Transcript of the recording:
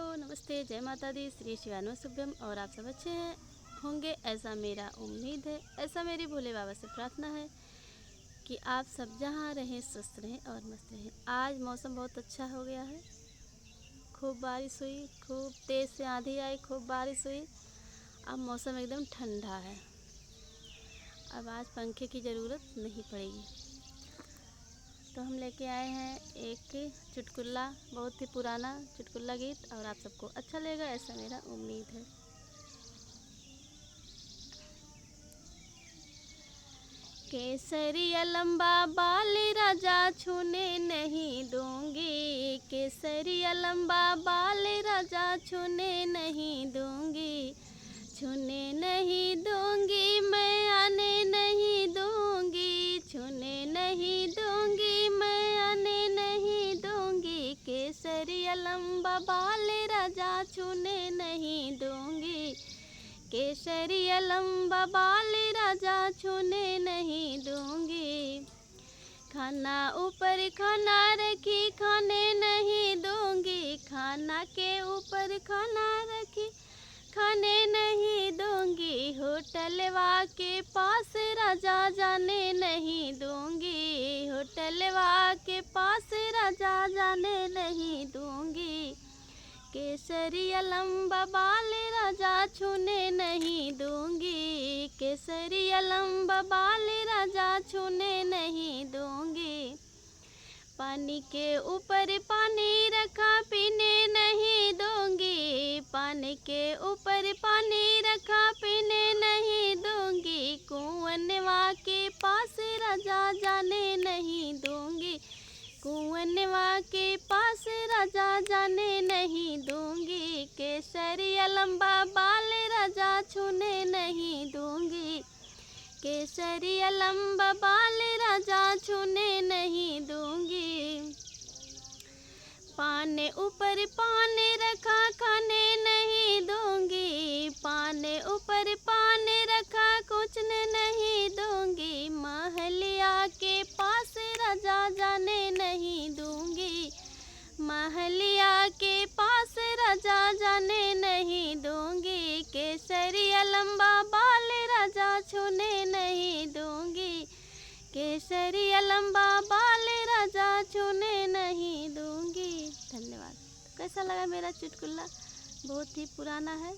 नमस्ते, जय माता दी, श्री शिवानो शुभ्यम। और आप सब अच्छे हैं होंगे, ऐसा मेरा उम्मीद है। ऐसा मेरी भोले बाबा से प्रार्थना है कि आप सब जहाँ रहें स्वस्थ रहें और मस्त रहें। आज मौसम बहुत अच्छा हो गया है, खूब बारिश हुई, खूब तेज़ से आंधी आई, खूब बारिश हुई। अब मौसम एकदम ठंडा है। अब आज पंखे की ज़रूरत नहीं पड़ेगी। तो हम लेके आए हैं एक चुटकुला, बहुत ही पुराना चुटकुला गीत, और आप सबको अच्छा लगेगा ऐसा मेरा उम्मीद है। केसरिया लंबा बाल राजा छूने नहीं दूंगी, केसरिया लंबा बाल राजा छूने नहीं दूंगी, छूने नहीं दूंगी, मैं आने नहीं दूंगी, छूने नहीं दूंगी, मैं आने नहीं दूंगी, केसरिया लंबा बाल राजा छूने नहीं दूंगी, केसरिया लंबा बाल राजा छूने नहीं दूंगी। खाना ऊपर खाना रखी, खाने नहीं दूंगी, खाना के ऊपर खाना रखी, खाने नहीं दूंगी, होटलवा के पास राजा जाने नहीं दूंगी, होटलवा के पास राजा जाने नहीं दूंगी, केसरिया लंबा बाल राजा छूने नहीं दूंगी, केसरिया लंबा बाल राजा छूने नहीं दूंगी। पानी के ऊपर पानी रखा, पीने नहीं दूंगी, पानी के ऊपर पानी रखा, पीने नहीं दूंगी, कुआंवा के पास राजा जाने नहीं दूंगी, कुआंवा के पास राजा जाने नहीं दूंगी, केसरिया लंबा बाल राजा छूने नहीं दूंगी, केसरिया लंबा बाल राजा छूने नहीं दूंगी। पाने ऊपर पाने रखा, खाने नहीं दूंगी, पाने ऊपर पाने रखा, कुछ नहीं दूंगी, महलिया के पास राजा जाने नहीं दूंगी, महलिया के पास राजा जाने नहीं दूंगी, केसरिया लंबा बाल राजा छूने नहीं दूंगी, केसरिया लंबा बाल राजा छूने नहीं दूंगी। धन्यवाद। कैसा लगा मेरा चुटकुला? बहुत ही पुराना है।